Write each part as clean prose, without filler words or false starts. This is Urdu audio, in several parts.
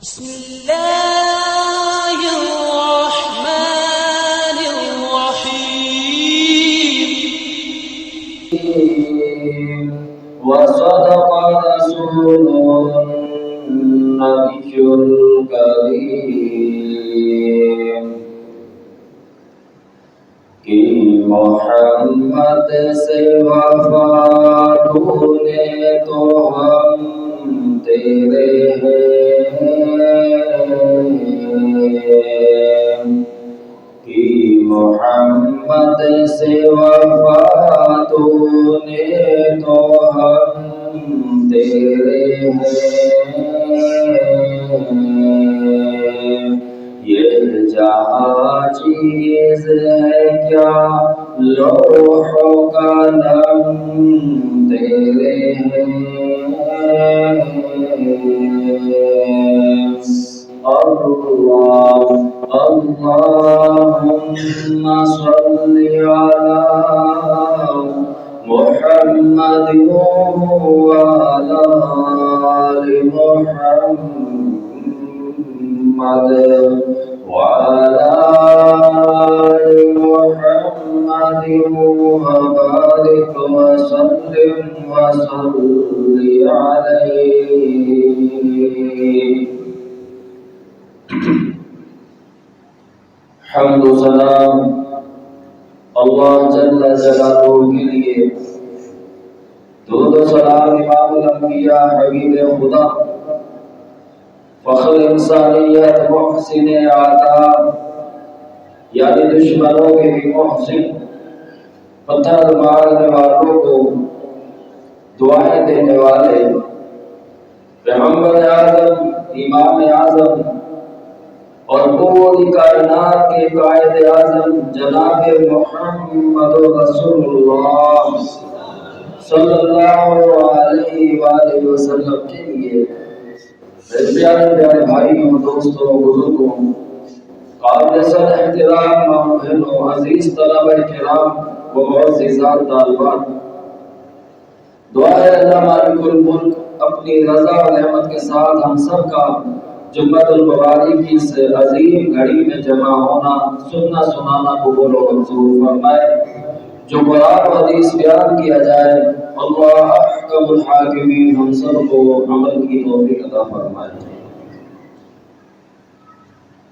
بسم الله الرحمن الرحيم وصدق رسول النبي الكريم کہ محمد سے وفا ڈھونڈے تو ہم تیرے ہیں کہ محمد سے وفا ڈھونڈے تو ہم تیرے ہیں یہ جہاں چیز ہے کیا لوح و قلم تیرے ہیں اللہم صلی علی محمد وعلی آل محمد وعلى آل محمد وبارك وسلم وصل عليه حمد و سلام اللہ جل جلالہ کے لیے، درود و سلام امام الانبیاء حبیب خدا فخر انسانیت محسن عطا یعنی دشمنوں کے بھی محسن، پتھر مارنے والوں کو دعائیں دینے والے پیغمبر اعظم امام اعظم اور پوری کائنات کے قائد اعظم جناب محمد رسول اللہ صلی اللہ علیہ وآلہ وسلم کے لیے پیارے پیارے بھائیوں، دوستوں، بزرگوں، قابل سر احترام ماں بہنوں، عزیز طلبہ کرام و معززات طالبات، دعا ہے اللہ مالک الملک اپنی رضا و رحمت کے ساتھ ہم سب کا جمعۃ المبارک کی اس عظیم گھڑی میں جمع ہونا، سننا سنانا قبول و منظور فرمائے۔ جو قرآن و حدیث بیان کیا جائے اللہ احکم الحاکمین ہم سب کو عمل کی توفیق عطا فرمائے۔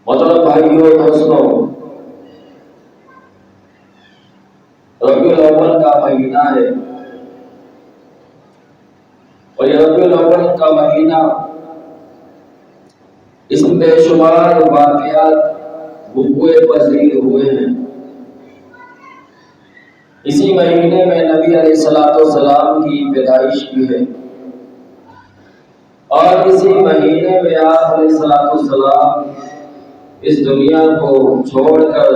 محترم بھائیوں، دوستوں، ربیع الاول کا مہینہ ہے اور یہ ربیع الاول کا مہینہ اس میں بے شمار واقعات وقوع پذیر ہوئے ہیں۔ اسی مہینے میں نبی علیہ السلام کی پیدائش بھی ہے اور اسی مہینے میں آپ علیہ السلام اس دنیا کو چھوڑ کر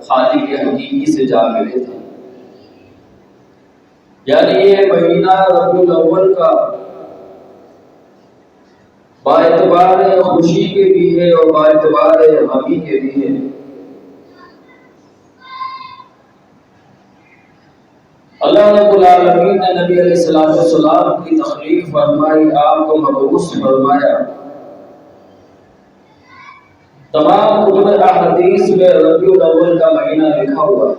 خالق حقیقی سے جا ملے تھے۔ یعنی یہ مہینہ ربیع الاول کا باعتبار خوشی کے بھی ہے اور باعتبار غمی کے بھی ہے۔ اللہ رب العالمین نے نبی علیہ السلام کی تخلیق فرمائی، آپ کو مبعوث فرمایا۔ تمام کتب احادیث میں ربیع الاول کا مہینہ لکھا ہوا ہے۔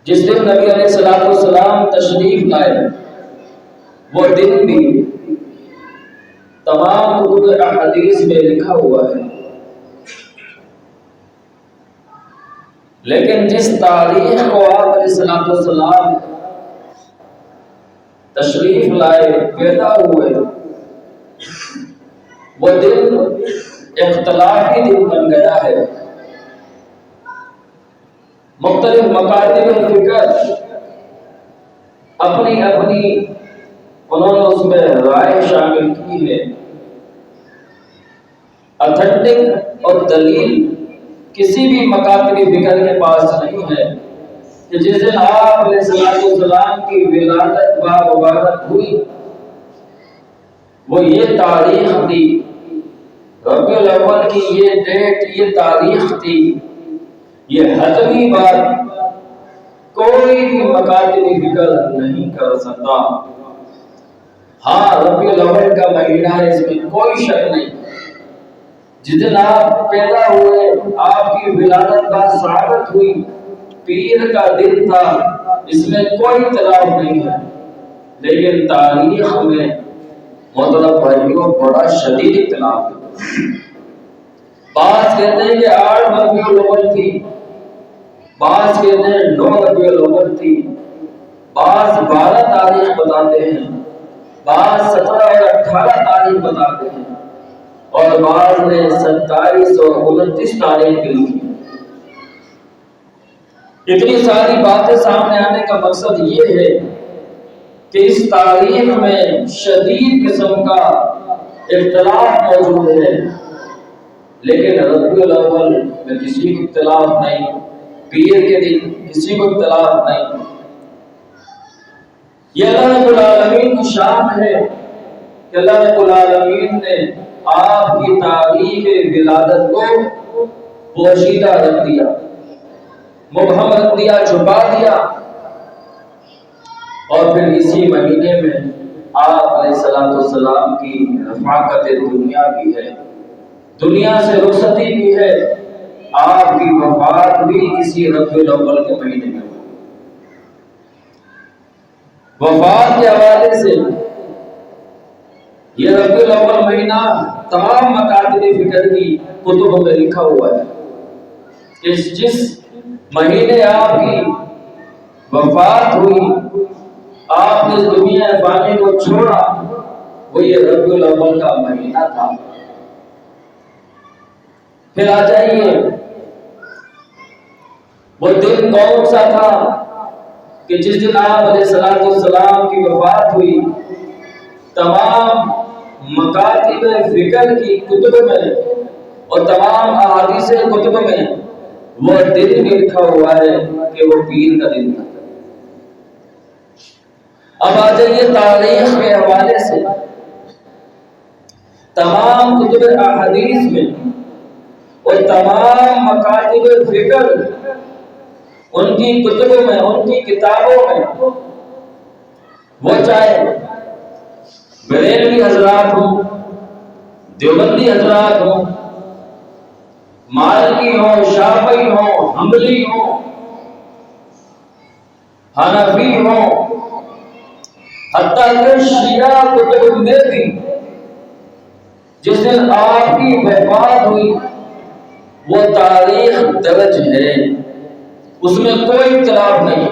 جس دن نبی علیہ السلام تشریف لائے وہ دن بھی تمام کتب احادیث میں لکھا ہوا ہے، لیکن جس تاریخ کو آپ علیہ السلام تشریف لائے، پیدا ہوئے، وہ دن اختلافی دن بن گیا ہے۔ مختلف مکاتب فکر اپنی اپنی انہوں نے اس میں رائے شامل کی ہے۔ اتھینٹک اور دلیل کسی بھی مکاتب فکر کے پاس نہیں ہے کہ جس دن آپ علیہ السلام کی ولادت مبارک ہوئی وہ یہ تاریخ تھی، ربیع الاول کی یہ ڈیٹ، یہ تاریخ تھی، یہ حتمی بات کوئی بھی مکاتب فکر نہیں کر سکتا۔ ہاں ربیع الاول کا مہینہ ہے، اس میں کوئی شک نہیں۔ جس دن آپ پیدا ہوئے، آپ کی ولادت با سعادت ہوئی، پیر کا دن تھا، اس میں کوئی اختلاف نہیں ہے۔ لیکن تاریخ میں محترم بھائیوں بڑا شدید اختلاف ہے۔ بعض کہتے ہیں کہ 8 ربیع الاول تھی، بعض کہتے ہیں 9 ربیع الاول تھی، بعض 12 تاریخ بتاتے ہیں، بعض 17 اور 18 تاریخ بتاتے ہیں، اور بعض نے 27 اور 29 تاریخ کی لکھی۔ اتنی ساری باتیں سامنے آنے کا مقصد یہ ہے کہ اس تاریخ میں شدید قسم کا اختلاف موجود ہے، لیکن ربیع الاول میں کسی کو اختلاف نہیں، پیر کے دن کسی کو اختلاف نہیں۔ یہ اللہ رب العالمین کی شان ہے کہ اللہ رب العالمین نے آپ کی تاریخ ولادت کو پوشیدہ رکھ دیا، مبہم رکھ دیا، چھپا دیا، اور پھر اسی مہینے میں آپ علیہ السلام کی رفاقت دنیا بھی ہے، دنیا سے رخصتی بھی ہے، آپ کی وفات بھی اسی ربیع الاول کے مہینے میں ہوئی۔ وفات کے حوالے سے یہ ربیع الاول مہینہ تمام مکاتب فکر کی کتب میں لکھا ہوا ہے کہ جس مہینے آپ کی وفات ہوئی، آپ نے اس دنیا فانی کو چھوڑا، وہ یہ ربیع الاول کا مہینہ تھا۔ پھر آ جائیے، وہ دن کون سا تھا کہ جس دن آپ علیہ السلام کی وفات ہوئی؟ تمام مکاتب فکر کی کتب میں اور تمام احادیث کتب میں وہ دن بھی لکھا ہوا ہے کہ وہ پیر کا دن تھا۔ اب آ جائیے تاریخ کے حوالے سے، تمام کتب احادیث میں اور تمام مکاتب فکر، ان کی کتبوں میں، ان کی کتابوں میں، وہ چاہے بریلوی حضرات ہوں، دیوبندی حضرات ہوں، مالکی ہوں، شافعی ہوں، حنبلی ہوں، حنفی ہوں، حتیٰ کہ شیعہ کتب میں بھی جس دن آپ کی وفات ہوئی وہ تاریخ درج ہے، اس میں کوئی اختلاف نہیں۔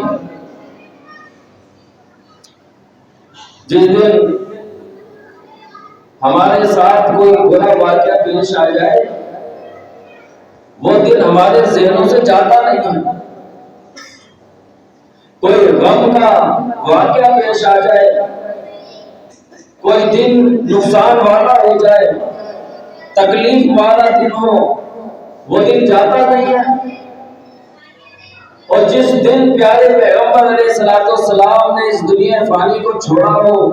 جس دن ہمارے ساتھ کوئی برا واقعہ پیش آ جائے، وہ دن ہمارے ذہنوں سے جاتا نہیں ہے۔ کوئی غم کا واقعہ پیش آ جائے، کوئی دن نقصان والا ہو جائے، تکلیف والا دن ہو، وہ دن جاتا نہیں ہے۔ اور جس دن پیارے پیغمبر علیہ السلام نے اس دنیا فانی کو چھوڑا ہو،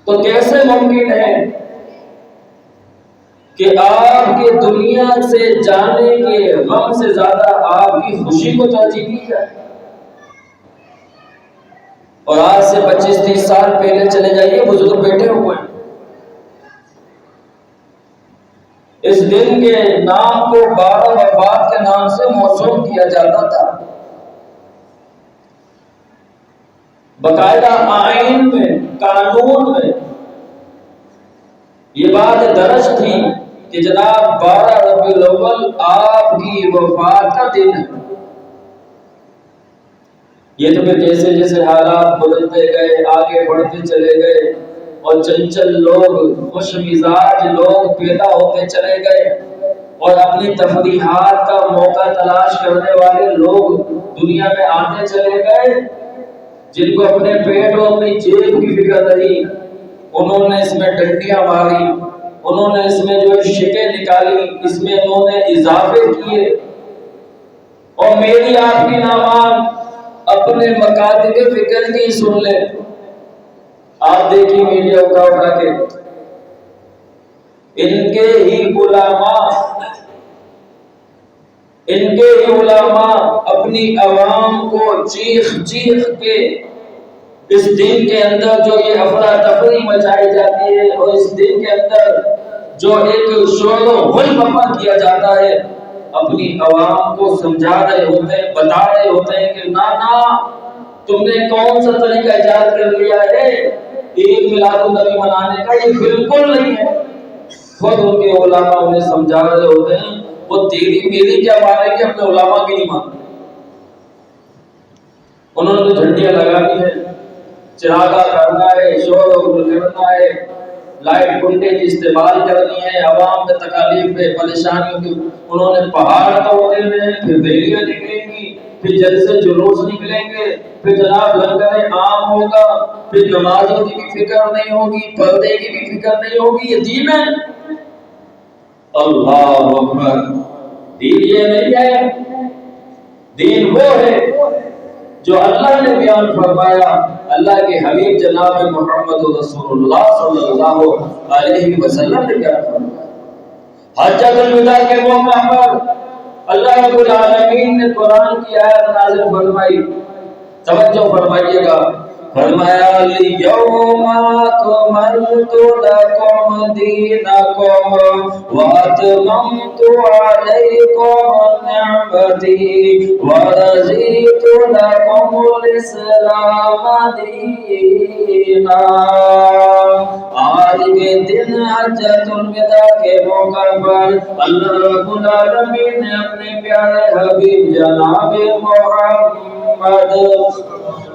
تو کیسے ممکن ہے کہ آپ کے دنیا سے جانے کے غم سے زیادہ آپ کی خوشی کو ترجیح دی جائے؟ اور آج سے 25-30 سال پہلے چلے جائیے، بزرگ بیٹھے ہوئے ہیں، اس دن کے نام کو 12 وفات کے نام سے موسوم کیا جاتا تھا۔ باقاعدہ آئین میں، قانون میں یہ بات درج تھی کہ جناب 12 ربیع الاول آپ کی وفات کا دن ہے۔ یہ تو پھر جیسے جیسے حالات بدلتے گئے، آگے بڑھتے چلے گئے، اور چنچل لوگ، خوش مزاج لوگ پیدا ہوتے چلے گئے، اور اپنی تفریحات کا موقع تلاش کرنے والے لوگ دنیا میں آتے چلے گئے، جن کو اپنے پیٹ اور اپنی جیب کی فکر رہی، انہوں نے اس میں ڈنڈیاں ماری، انہوں نے اس میں جو شکیں نکالی، اس میں انہوں نے اضافے کیے، اور میری آپ کی نامان اپنے مکاتب فکر کی سن لے۔ آپ دیکھیں میڈیا اٹھا کے، ان کے ہی علماء اپنی عوام کو چیخ چیخ کے اس دن کے اندر جو یہ افراتفری مچائی جاتی ہے اور اس دن کے اندر جو ایک شور و غل بپا کیا جاتا ہے، اپنی عوام کو سمجھا رہے ہوتے ہیں، بتا رہے ہوتے ہیں کہ نا تم نے کون سا طریقہ ایجاد کر لیا ہے عید میلاد النبی منانے کا، یہ بالکل نہیں ہے۔ خود ان کے علماء انہیں سمجھا رہے ہوتے ہیں، وہ تیری میری کیا مانیں گے، اپنے علماء کی نہیں مانتے۔ انہوں نے جھنڈیاں لگانی ہے، چراغا کرنا ہے، شور و غل کرنا ہے، لائٹ کنڈے کی استعمال کرنی ہے، عوام پہ تکالیف پہ پریشانیوں کی انہوں نے پہاڑ توڑ دینے ہیں، پھر ریلیاں نکلیں گی، پھر جلسے جلوس نکلیں گے، پھر جناب لنگر عام ہوگا، پھر نمازوں کی بھی فکر نہیں ہوگی، پردے کی بھی فکر نہیں ہوگی۔ یہ دین ہے؟ اللہ اکبر! دین یہ نہیں ہے، دین وہ ہے جو اللہ نے بیان فرمایا، اللہ کے حبیب جناب محمد رسول اللہ صلی اللہ علیہ وسلم نے بیان فرمایا۔ حجۃ الوداع کے موقع پر اللہ رب العالمین نے قرآن کی آیت نازل فرمائی، توجہ فرمائیے گا، فرمایا اليوم اکملت لکم دینکم واتممت علیکم نعمتی ورضیت لکم الاسلام دینا۔ آج کے دن حجۃ الوداع کے موقع پر اللہ رب العالمین نے اپنے پیارے حبیب جناب محمد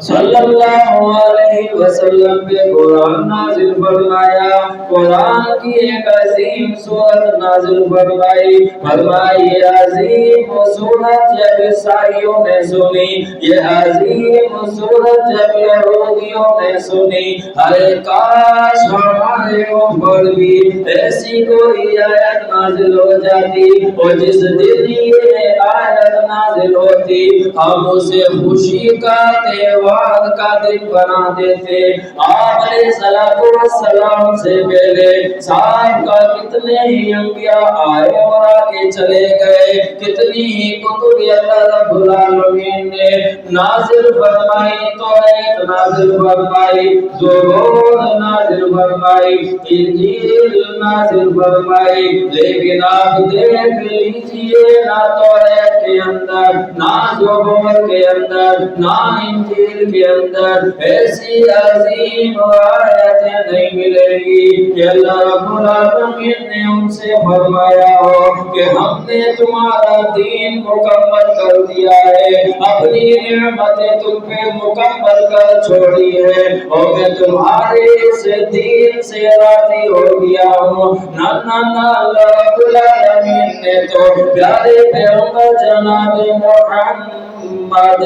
صلی اللہ علیہ وسلم پہ قرآن نازل فرمایا، قرآن کی ایک عظیم سورت نازل فرمائی، فرمائی یہ عظیم سورت جب عیسائیوں نے سنی، یہ عظیم سورت جب یہودیوں نے سنی، ارے کاش ہمارے اوپر بھی ایسی کوئی آیت نازل ہو جاتی، اور جس دن یہ آیت نازل ہوتی ہم اسے خوشی کا تہوار کا دن بنا دیتے۔ آپ علیہ السلام سے پہلے صاحب کا کتنے ہی انبیاء آئے اور آگے چلے گئے، کتنی ہی کتب اللہ رب العالمین نے نازل فرمائی، توریت نازل فرمائی، زبور نازل فرمائی، انجیل نازل فرمائی، لیکن آپ دیکھ لیجئے نہ توریت کے اندر، نہ زبور کے اندر، نہ انجیل کے اندر ایسی عظیم آیتیں نہیں ملیں گی کہ اللہ رب العالمین نے ان سے فرمایا ہو کہ ہم نے تمہارا دین مکمل کر دیا ہے، اپنی نعمتیں تم پہ مکمل کر چھوڑی ہے، اور میں تمہارے اس دین سے راضی ہو گیا ہوں۔ نہ اللہ رب العالمین نے تو پیارے پیغمبر جناب محمد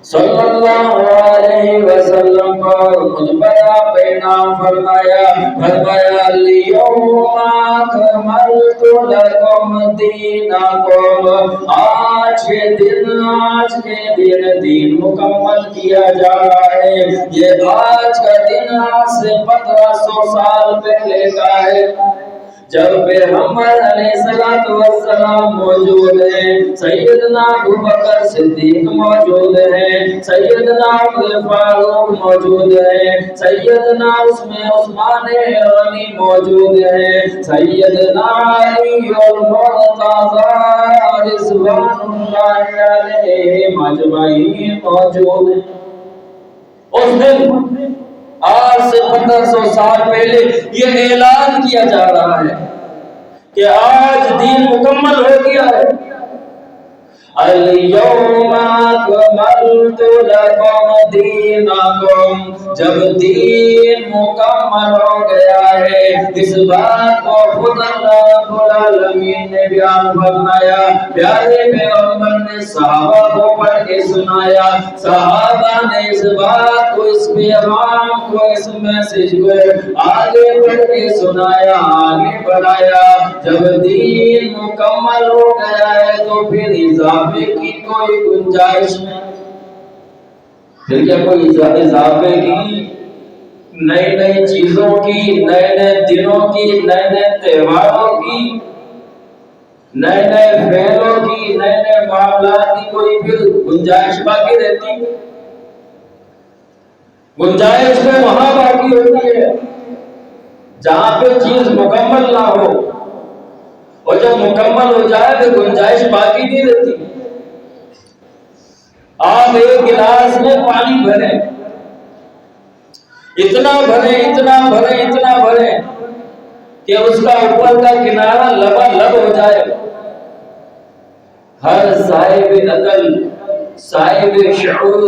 صلی اللہ علیہ وسلم پر مجھ پر آپ انعام فرمایا، فرمایا اليوم اکملت لکم دینکم، آج کے دن دین مکمل کیا جا رہا ہے۔ یہ آج کا دن آج سے 1500 سال پہلے کا ہے، جب پیغمبر علیہ السلام موجود ہیں، سیدنا ابوبکر صدیق موجود ہیں، سیدنا عمر فاروق موجود ہیں، سیدنا عثمان غنی موجود ہیں، سیدنا علی المرتضی رضوان اللہ علیہم اجمعین موجود ہیں۔ اس دن آج سے 1500 سال پہلے یہ اعلان کیا جا رہا ہے کہ آج دین مکمل ہو گیا ہے۔ اليوم اکملت لکم دینکم، جب دین مکمل ہو گیا ہے، اس بات کو خود اللہ رب العالمین نے بیان فرمایا، پیارے پیغمبر نے صحابہ کو پڑھ کے سنایا، صحابہ نے اس بات کو، اس پیغام کو، اس میسج کو آگے بڑھ کے سنایا، آگے بڑھایا۔ جب دین مکمل ہو گیا ہے تو پھر اضافے کی کوئی گنجائش نہیں، پھر کیا کوئی اضافے کی، نئی نئی چیزوں کی، نئے نئے دنوں کی، نئے نئے تہواروں کی، نئے نئے فعلوں کی، نئے نئے معاملات کی کوئی پھر گنجائش باقی رہتی؟ گنجائش میں وہاں باقی ہوتی ہے جہاں پہ چیز مکمل نہ ہو، اور جب مکمل ہو جائے تو گنجائش باقی نہیں رہتی۔ آپ ایک گلاس میں پانی بھریں، اتنا بھریں اتنا بھریں اتنا بھریں کہ اس کا اوپر کا کنارہ لبالب ہو جائے۔ ہر صاحب عقل، صاحب شعور،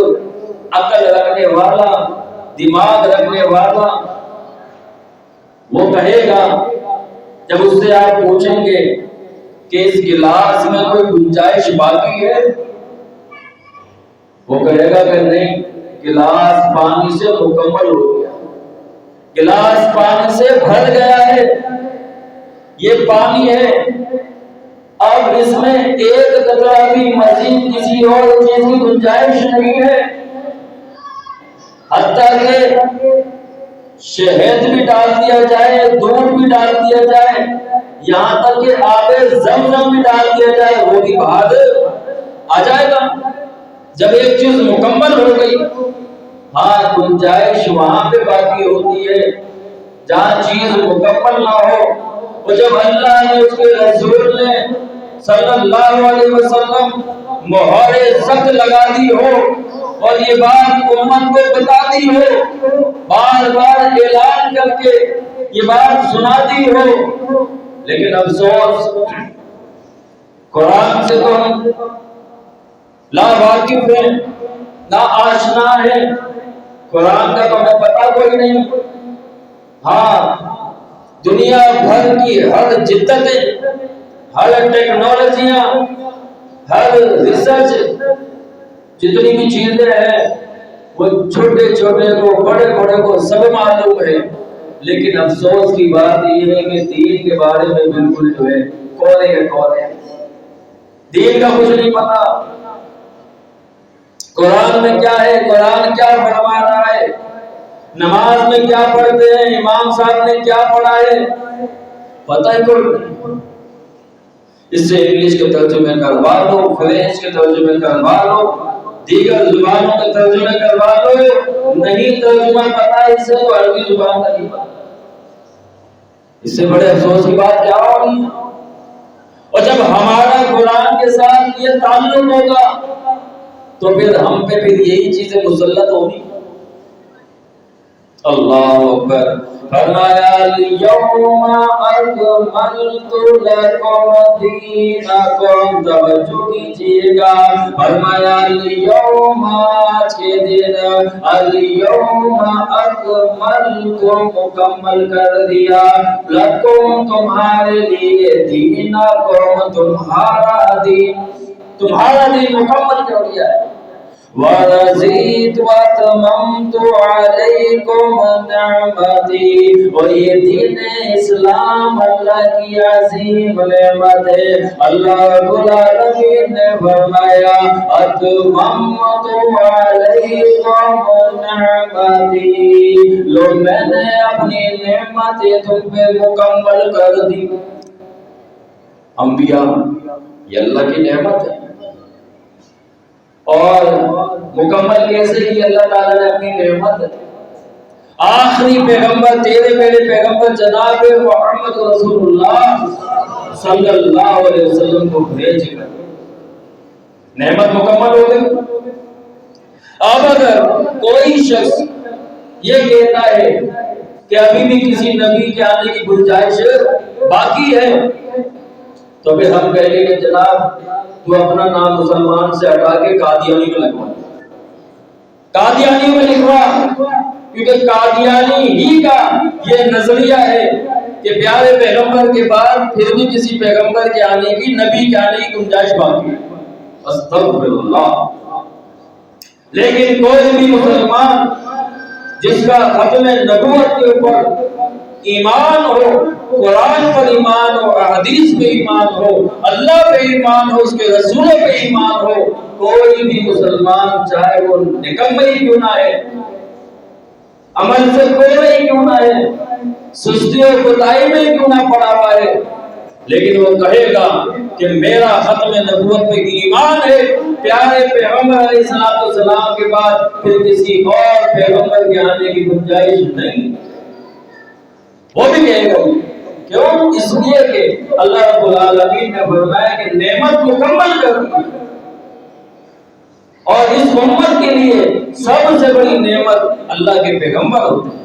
عقل رکھنے والا، دماغ رکھنے والا، وہ کہے گا جب اس سے آپ پوچھیں گے کہ اس گلاس میں کوئی گنجائش باقی ہے، وہ کہے گا کہ نہیں، گلاس پانی سے مکمل ہو گیا، گلاس پانی سے بھر گیا ہے، یہ پانی ہے، اب اس میں ایک قطرہ بھی مزید کسی اور چیز کی گنجائش نہیں ہے۔ حتیٰ کہ شہد بھی ڈال دیا جائے، دودھ بھی ڈال دیا جائے، یہاں تک کہ آب زمزم بھی ڈال دیا جائے، وہ بھی باہر آ جائے گا جب ایک چیز مکمل ہو گئی۔ ہاں، گنجائش وہاں پہ باقی ہوتی ہے جہاں چیز مکمل نہ ہو، اور جب اللہ نے اس کے رسول نے صلی اللہ علیہ وسلم مہر سخت لگا دی ہو اور یہ بات امت کو بتا دی ہو، بار بار اعلان کر کے یہ بات سنا دی ہو، لیکن افسوس قرآن سے تو ہم لا واقف ہیں، نہ آشنا ہے، قرآن کا تو ہمیں پتہ کوئی نہیں۔ ہاں، دنیا بھر کی ہر جدتیں، ہر ٹیکنالوجیاں، ہر ریسرچ، جتنی بھی چیزیں ہیں، وہ چھوٹے چھوٹے کو بڑے بڑے کو سب معلوم ہے، لیکن افسوس کی بات یہ ہے کہ دین کے بارے میں بالکل جو ہے کونے دین کا کچھ نہیں پتا۔ قرآن میں کیا ہے، قرآن کیا فرما رہا ہے، نماز میں کیا پڑھتے ہیں، امام صاحب نے کیا پڑھا ہے، پتہ ہی کوئی نہیں۔ اس سے انگلش کے ترجمے کروا لو، فرینچ کے ترجمے کروا لو، دیگر زبانوں کے ترجمے کروا لو، نہیں ترجمہ پتا اس سے تو عربی زبان کا نہیں پتا۔ اس سے بڑے افسوس کی بات کیا ہوگی؟ اور جب ہمارا قرآن کے ساتھ یہ تعلق ہوگا تو پھر ہم پہ پھر یہی چیزیں مسلط ہوگی۔ اللہ اکبر، فرمایا الیوم اکملت لکم دینکم، توجہ کیجئے گا، فرمایا الیوم، آج کے دن، الیوم اکملت، مکمل کر دیا، لکم، تمہارے لیے، دینکم، تمہارا دین، تمہارا دین مکمل کر دیا ہے، وَرَضِيتُ وَأَتْمَمْتُ عَلَيْكُمْ نِعْمَتِي، اور یہ دین اسلام اللہ کی عظیم نعمت ہے۔ اللہ رب العالمین نے فرمایا أَتْمَمْتُ عَلَيْكُمْ نِعْمَتِي، لو میں نے اپنی نعمتیں تم پہ مکمل کر دی۔ انبیاء یہ اللہ کی نعمت ہے، اور مکمل کیسے کی اللہ تعالیٰ نے اپنی نعمت ہے؟ آخری پیغمبر، تیرے میرے پیغمبر جناب محمد رسول اللہ صلی اللہ علیہ وسلم کو بھیج کر نعمت مکمل ہو گئی۔ اب اگر کوئی شخص یہ کہتا ہے کہ ابھی بھی کسی نبی کے آنے کی گنجائش باقی ہے، تو پھر ہم کہیں گے کہ جناب تو اپنا نام مسلمان سے ہٹا کے قادیانی میں لگوا، قادیانی میں لکھوا، کیونکہ قادیانی ہی کا یہ نظریہ ہے کہ پیارے پیغمبر کے بعد پھر بھی کسی پیغمبر کے آنے کی، نبی کے آنے کی گنجائش باقی ہے۔ استغفر اللہ۔ لیکن کوئی بھی مسلمان جس کا ختم نبوت کے اوپر ایمان ہو، قرآن پر ایمان ہو، حدیث پہ ایمان ہو، اللہ پہ ایمان ہو، اس کے رسولوں پہ ایمان ہو، کوئی بھی مسلمان چاہے وہ نکمہ ہی کیوں نہ ہے، عمل سے کوئی کیوں نہ ہے، سستی اور کوتاہی میں کیوں نہ پڑا ہوا ہے، لیکن وہ کہے گا کہ میرا ختم نبوت پہ ایمان ہے، پیارے پیغمبر علیہ السلام کے بعد پھر کسی اور پیغمبر کے آنے کی گنجائش نہیں. وہ بھی کہے گا. کیوں؟ اس لیے کہ اللہ رب العالمین نے فرمایا کہ نعمت مکمل کر دی، اور اس امت کے لیے سب سے بڑی نعمت اللہ کے پیغمبر ہوتے ہیں.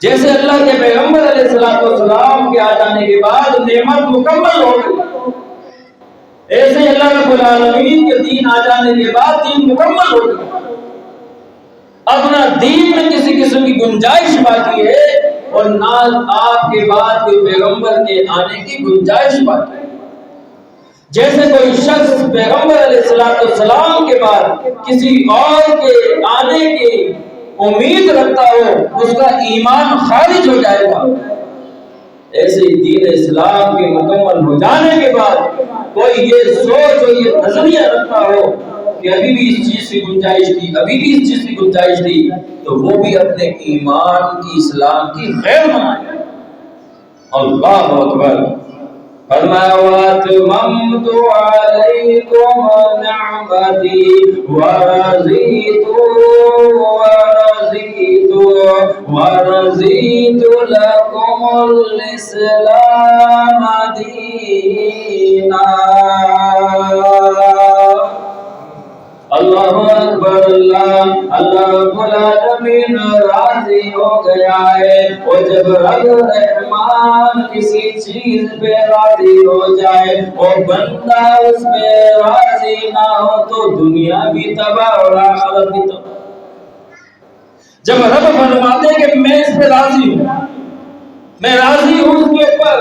جیسے اللہ کے پیغمبر علیہ السلام کے آ جانے کے بعد نعمت مکمل ہو گئی، ایسے اللہ رب العالمین کے دین آ جانے کے بعد دین مکمل ہو گئی. اپنا دین میں کسی قسم کی گنجائش باقی ہے اور نہ آپ کے بعد کوئی پیغمبر کے آنے کی گنجائش باقی ہے. جیسے کوئی شخص پیغمبر علیہ السلام کے بعد کسی اور کے آنے کی امید رکھتا ہو، اس کا ایمان خارج ہو جائے گا. ایسے ہی دین اسلام کے مکمل ہو جانے کے بعد کوئی یہ سوچ اور یہ نظریہ رکھتا ہو کہ ابھی بھی اس چیز کی گنجائش تھی، ابھی بھی اس چیز کی گنجائش تھی، تو وہ بھی اپنے ایمان کی اسلام کی خیر منائے. اللہ اکبر. فرمایا وَأَتْمَمْتُ عَلَيْكُمْ نِعْمَتِي وَرَضِيتُ لَكُمُ الْإِسْلَامَ دِينًا. اللہ اکبر. اللہ رب العالمین راضی ہو گیا ہے، اور جب رب رحمان کسی چیز پہ راضی ہو جائے اور بندہ اس پہ راضی نہ ہو تو دنیا بھی تباہ اور آخرت بھی تباہ. جب رب فرماتے کہ میں اس پہ راضی ہوں، میں راضی ہوں اس کے اوپر،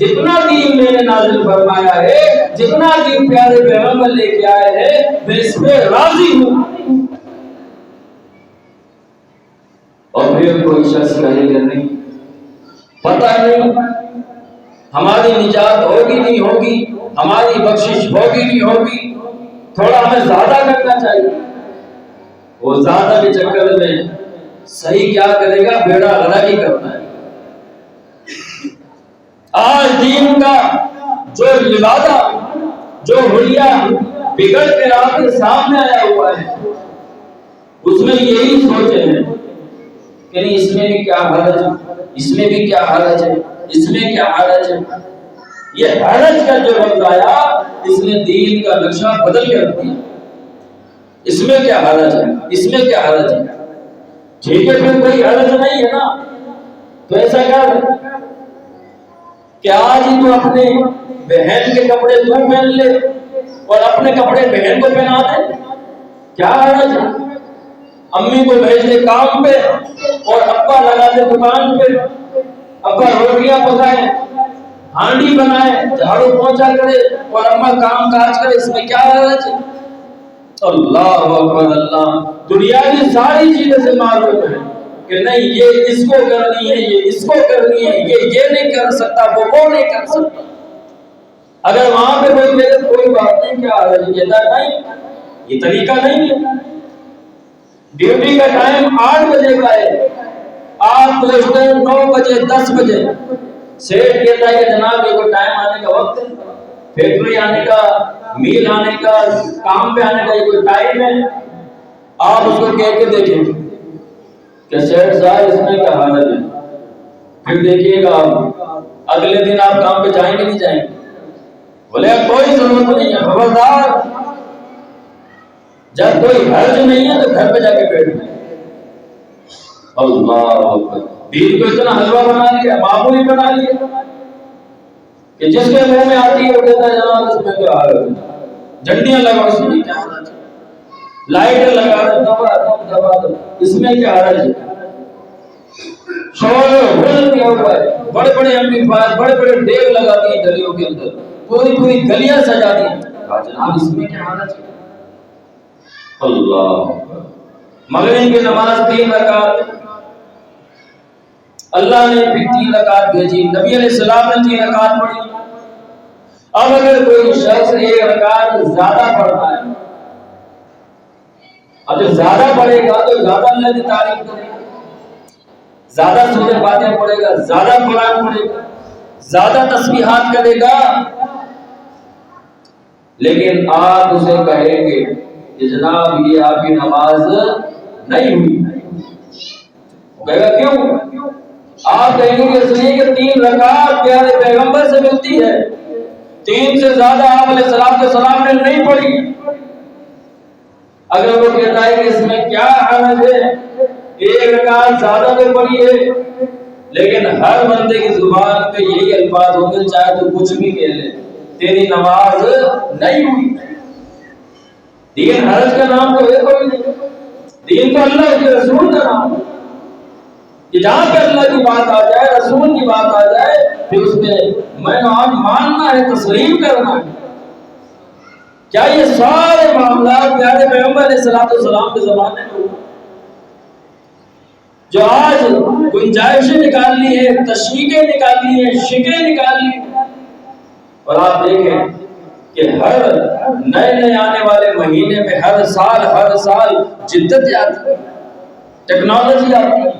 جتنا دین میں نے نازل فرمایا ہے، جتنا دین پیارے پیغمبر لے کے آئے ہیں، میں اس پہ راضی ہوں. اور پھر کوئی شخص کہے گا نہیں، پتہ نہیں ہماری نجات ہوگی نہیں ہوگی، ہماری بخشش ہوگی نہیں ہوگی، تھوڑا ہمیں زیادہ کرنا چاہیے. وہ زیادہ کے چکر میں صحیح کیا کرے گا؟ بیڑا غرق ہی کرنا ہے. آج دین کا جو لبادہ، جو حلیہ بگڑ کے آپ کے سامنے آیا ہوا ہے، اس میں یہی سوچے ہیں کہ نہیں اس میں بھی کیا حرج ہے، اس میں بھی کیا حرج ہے، اس میں کیا حرج ہے. یہ حرج کا جو لفظ آیا، اس نے دین کا نقشہ بدل کے رکھ دیا. اس میں کیا حرج ہے، اس میں کیا حرج ہے. ٹھیک ہے، پھر کوئی حرج نہیں ہے نا، تو ایسا کر کہ آج ہی تو اپنے بہن کے کپڑے تو پہن لے اور اپنے کپڑے بہن کو پہنا دے. کیا حرج ہے؟ امی کو بھیج دے کام پہ اور ابا لگا دے دکان پہ. ابا روٹیاں پکائے، ہانڈی بنائے، جھاڑو پوچھا کرے اور اما کام کاج کرے. اس میں کیا حرج ہے؟ اللہ اکبر. اللہ دنیا کی ساری چیزیں سے معلوم ہے کہ نہیں یہ اس کو کرنی ہے، یہ اس کو کرنی ہے، یہ نہیں کر سکتا، وہ نہیں کر سکتا. اگر وہاں پہ کوئی کہے کوئی بات نہیں، کیا حرج ہے، نہیں، یہ طریقہ نہیں ہے. ڈیوٹی کا ٹائم 8 بجے کا ہے، آپ پہنچتے 9 بجے 10 بجے. سیٹ کہتا ہے کہ جناب یہ کوئی ٹائم آنے کا وقت ہے، فیکٹری آنے کا، میل آنے کا، کام پہ آنے کا یہ کوئی ٹائم ہے. آپ اس کو کہہ کے دیکھیں کہ سیٹ صاحب اس میں کیا حالت ہے. پھر دیکھیے گا اگلے دن آپ کام پہ جائیں گے نہیں جائیں گے؟ بولے کوئی ضرورت نہیں ہے، خبردار. جب کوئی حرج نہیں ہے تو گھر پہ جا کے بیٹھ جائیں. اللہ اکبر. دین کو اتنا حلوہ بنا لیا، معمولی بنا لیا کہ جس کے منہ میں آتی ہے وہ کہتا ہے جناب اس میں کیا حرج ہے. جھنڈیاں لگاؤ، اس میں کیا حرج ہے. لائٹیں لگا دو، اس میں کیا حرج ہے. شور کیا ہوا ہے، بڑے بڑے ایمپلیفائر، بڑے بڑے ڈیگ لگا دیے گلیوں کے اندر، پوری پوری گلیاں سجا دی. جناب اس میں کیا حرج ہے. اللہ. مغرب کی نماز 3 رکعت، اللہ نے پھر 3 رکعت بھیجی، نبی علیہ السلام نے 3 رکعت پڑھی. اب اگر کوئی شخص 1 رکعت زیادہ پڑھتا ہے، اب جب زیادہ پڑھے گا تو زیادہ اللہ کی تعریف کرے گا، زیادہ سورہ فاتحہ پڑھے گا، زیادہ قرآن پڑھے گا، زیادہ تسبیحات کرے گا. لیکن آپ اسے کہیں گے کہ جناب یہ آپ کی نماز نہیں ہوئی، کہے گا کیوں؟ آپ کہیں گے کہ اس لیے کہ 3 رکعت پیارے پیغمبر سے ملتی ہے، 3 سے زیادہ آپ علیہ السلام نے نہیں پڑھی۔ اگر وہ کہتا ہے کہ اس میں کیا حرج ہے، 1 رکعت زیادہ تو پڑھی ہے، لیکن ہر بندے کی زبان پہ یہی الفاظ ہوں گے چاہے تو کچھ بھی کہہ لے، تیری نماز نہیں ہوئی۔ دین حرج کا نام تو ہے کوئی نہیں، دین تو اللہ کے رسول کا نام ہے کہ جہاں پہ اللہ کی بات آ جائے، رسول کی بات آ جائے، پھر اس میں ماننا ہے، تسلیم کرنا ہے۔ کیا یہ سارے معاملات پیارے پیغمبر علیہ السلام کے زمانے میں ہوئے؟ جو آج گنجائشیں نکالنی ہے، تشریقیں نکالنی ہے، شکیں نکالنی ہے، اور آپ دیکھیں کہ ہر نئے آنے والے مہینے میں ہر سال جدت آتی ہے، ٹیکنالوجی آتی ہے،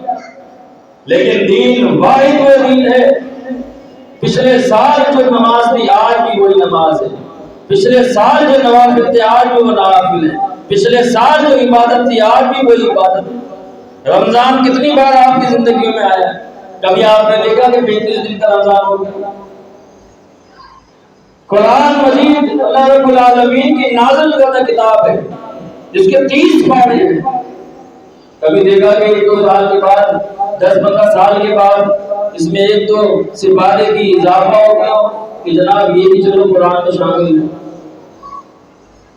لیکن دین واحد وہ دین ہے۔ پچھلے سال جو نماز تھی آج بھی وہی نماز ہے، پچھلے سال جو نوافل تھے آج بھی وہ نوافل ہے، پچھلے سال جو عبادت تھی آج بھی وہی عبادت ہے۔ رمضان کتنی بار آپ کی زندگیوں میں آیا؟ کبھی آپ نے دیکھا کہ 35 دن کا رمضان ہو گیا؟ قرآن مجید اللہ رب العالمین کی نازل کردہ کتاب ہے جس کے 30 پارے ہیں۔ کبھی دیکھا کہ 1-2 سال کے بعد، 10-15 سال کے بعد اس میں 1-2 سپارے کی اضافہ ہو گیا کہ جناب یہ بھی چلو قرآن میں شامل ہے۔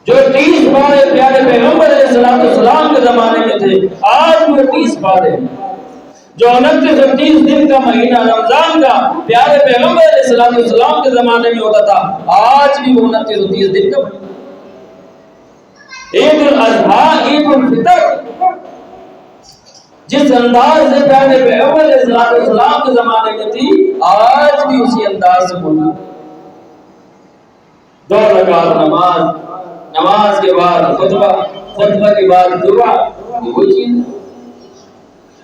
جو 30 پارے پیارے پیغمبر علیہ السلام کے زمانے میں تھے آج وہ 30 پارے ہیں۔ جو 29 اور 30 دن کا مہینہ رمضان کا پیارے پیغمبر علیہ السلام کے زمانے میں ہوتا تھا آج بھی وہ 29 اور 30 دن کا مہینہ۔ عید الاضحیٰ، عید الفطر جس انداز سے پیارے پیغمبر علیہ السلام کے زمانے میں تھی آج بھی اسی انداز سے موجود ہے۔ 2 رکعت نماز کے بعد خطبہ کے بعد دعا، وہی چیز ہے۔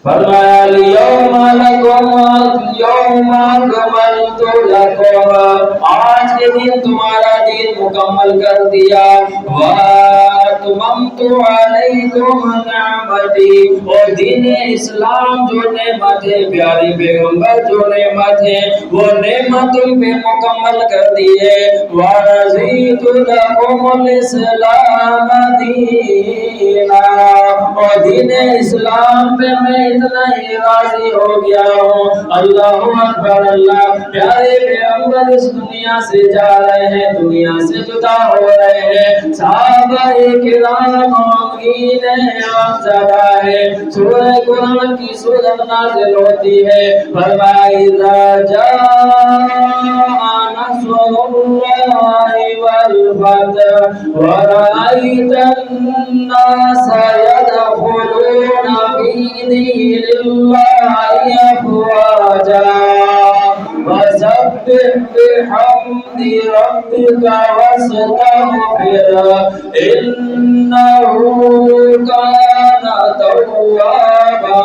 فرمایا اليوم اکملت لکم، آج کے دن تمہارا دین مکمل کر دیا، واتممت علیکم نعمتی، اور دین اسلام جو نعمت ہے، پیارے پیغمبر جو نعمت ہے وہ نعمت پہ مکمل کر دی ہے، ورضیت لکم الاسلام دینا، اور دین اسلام پہ میں اتنا ہی راضی ہو گیا ہوں۔ اللہ اکبر، اللہ پیارے پیغمبر اس دنیا سے جا رہے ہیں، دنیا سے جدا ہو رہے ہیں، صحابہ کرام امین زدہ ہے، سورہ قرآن کی سورت نازل ہوتی ہے، فرمایا اذا جاء نصر اللہ والفتح ورأیت الناس يدخلون في دين الله أفواجا فسبح بحمد ربك واستغفره إنه كان توابا۔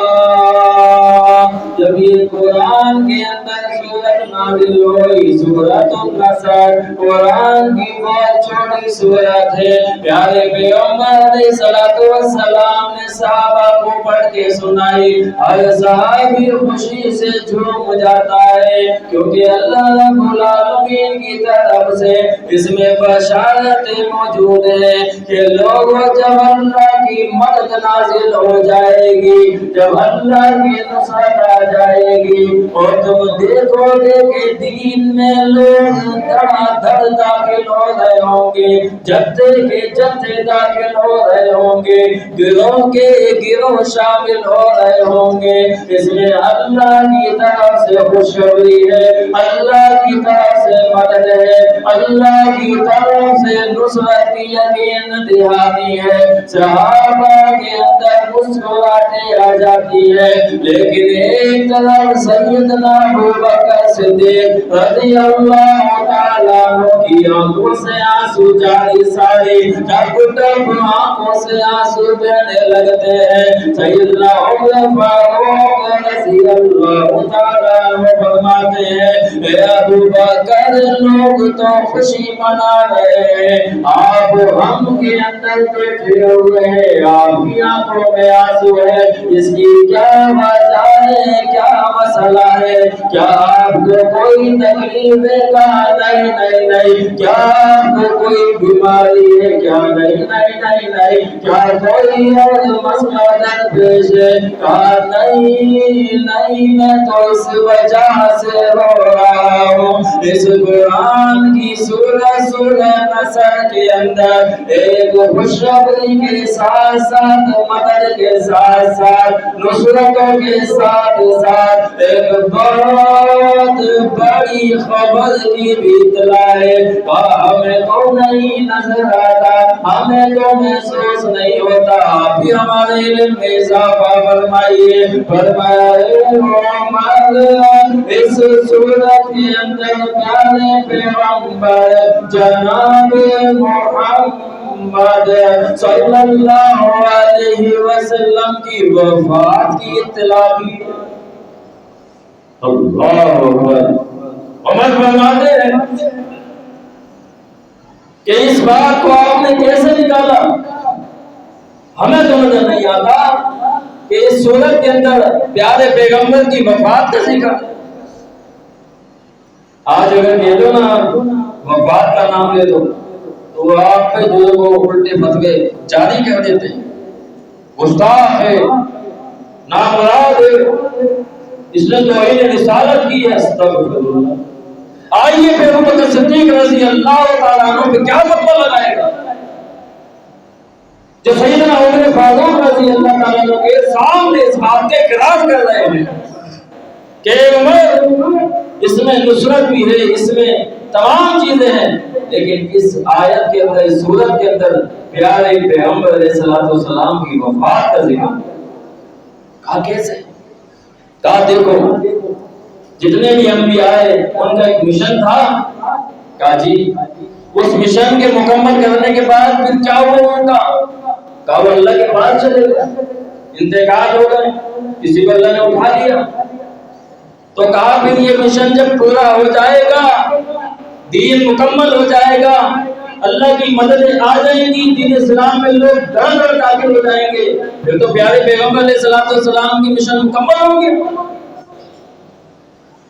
جب یہ قرآن کے اندر سورت نازل ہوئی، سورت النصر، قرآن کی بہت چھوٹی سورت ہے، پیارے پیغمبر علیہ السلام نے صحابہ کو پڑھ کے سنائی، ہر صحابی خوشی سے جھوم جاتا ہے، کیونکہ اللہ رب العالمین کی طرف سے اس میں بشارت موجود ہے کہ لوگوں جب اللہ کی مدد نازل ہو جائے گی، جب اللہ کی نصرت آ جائے گی، اور تم دیکھو گے کہ دین میں لوگ دھڑا دھڑ داخل ہو رہے ہوں گے، جتھے کے جتھے داخل ہو رہے ہوں گے، گروہ کے گروہ شامل ہو رہے ہوں گے، اس میں اللہ کی طرف سے خوشخبری ہے، اللہ کی طرف سے مدد ہے، اللہ کی طرف سے نصرت کی یقین دہانی ہے۔ صحابہ کے اندر مسکراہٹیں آ جاتی ہے، لیکن ایک طرف سیدنا ابوبکر صدیق رضی اللہ اللہ تعالیٰ کی آنکھوں سے آنسو جاری سارے ٹپ ٹپ آنکھوں سے آنسو بہنے لگتے ہیں. سیدنا عمر فاروق رضی اللہ تعالیٰ فرماتے ہیں اے ابو بکر لوگ تو خوشی منا رہے ہیں, آپ ہم کے اندر بیٹھے ہوئے ہیں, آپ کی آنکھوں میں آنسو ہے, اس کی کیا وجہ ہے, کیا مسئلہ ہے, کیا آپ کو کوئی تکلیف ہے, کہا نہیں نہیں نہیں, کیا آپ کو کوئی بیماری ہے, کیا نہیں نہیں نہیں نہیں, کیا کوئی اور مسئلہ درپیش ہے, کہا نہیں نہیں, میں تو اس وجہ سے رو رہا ہوں, اس قرآن کی سورہ سورہ نصر کے اندر ایک خوشخبری کے ساتھ ساتھ مدد کے ساتھ ساتھ نصرتوں کے ساتھ ساتھ ایک بہت بڑی خبر کی بھی اطلاع ہے. ہمیں تو نہیں نظر آتا, ہمیں تو محسوس نہیں ہوتا, آپ بھی ہمارے علم میں اضافہ فرمائیے. فرمایا اس صورت کے اندر پیارے پیغمبر جناب محمد صلی اللہ علیہ وسلم کی وفات کی اطلاع بھی. اللہ اکبر. عمر فرماتے ہیں کہ اس بات کو آپ نے کیسے نکالا, ہمیں تو نظر نہیں آتا کہ اس صورت کے اندر پیارے پیغمبر کی وفات کا ذکر. آج اگر کہہ دو نا وفات کا نام لے دو تو آپ پہ جو الٹے فتوے جاری کر دیتے ہیں, گستاخ ہے, نامراد ہے, اس نے توہین رسالت کی ہے. استغفر اللہ. آئیے پھر ابو بکر صدیق رضی اللہ تعالیٰ عنہ پہ کیا فتویٰ لگائے گا جو سیدنا عمر فاروق رضی اللہ تعالیٰ عنہ کے سامنے اس بات کے اقرار کر رہے ہیں کہ عمر اس میں نصرت بھی ہے, اس میں تمام چیزیں ہیں, لیکن اس آیت کے اندر, اس سورت کے اندر پیارے پیغمبر علیہ السلام کی وفات کا ذکر. کہا کیسے؟ کہا دیکھو جتنے بھی انبیاء آئے ان کا ایک مشن تھا. کہا جی اس مشن کے مکمل کرنے کے بعد پھر کیا ہوا ان کا؟ کہا وہ اللہ کے پاس چلے گئے, انتقال ہو گئے, کسی کو اللہ نے اٹھا لیا. تو کہا پھر یہ مشن جب پورا ہو جائے گا, دین مکمل ہو جائے گا, اللہ کی مدد آ جائے گی, دین اسلام میں لوگ دھڑ دھڑ داخل ہو جائیں گے, پھر تو پیارے پیغمبر علیہ السلام کی مشن مکمل ہوں گے.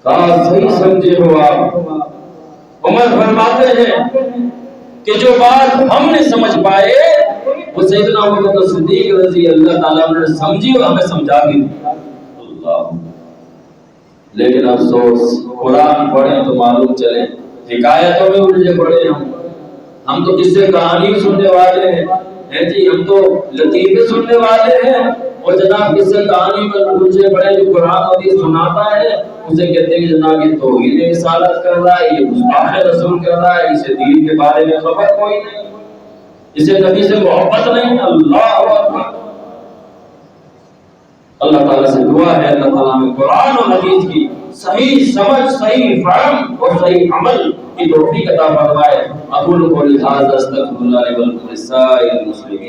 کہا صحیح سمجھے ہو آپ. عمر فرماتے ہیں کہ جو بات ہم نے سمجھ پائے وہ سیدنا ابو بکر صدیق رضی اللہ تعالیٰ عنہ نے سمجھی اور ہمیں سمجھا بھی. اللہ. لیکن افسوس قرآن پڑھیں تو معلوم چلے حکایتوں میں الجھے پڑے ہم تو کس سے کہانی سننے والے ہیں جی, ہم تو لطیفے سننے والے ہیں, اور جناب کس سے کہانی میں الجھے پڑے جو قرآن حدیث سناتا ہے اسے کہتے ہیں کہ جناب یہ توہین رسالت کر رہا ہے, یہ گستاخ رسول کر رہا ہے, اسے دین کے بارے میں خبر کوئی نہیں, اسے نبی سے محبت نہیں. اللہ اکبر. اللہ تعالیٰ سے دعا ہے اللہ تعالیٰ میں قرآن اور حدیث کی صحیح سمجھ, صحیح فہم اور صحیح عمل کی توفیق عطا فرمائے. اقول قولی ھذا استغفر اللہ لي ولکم ولسائر المسلمین.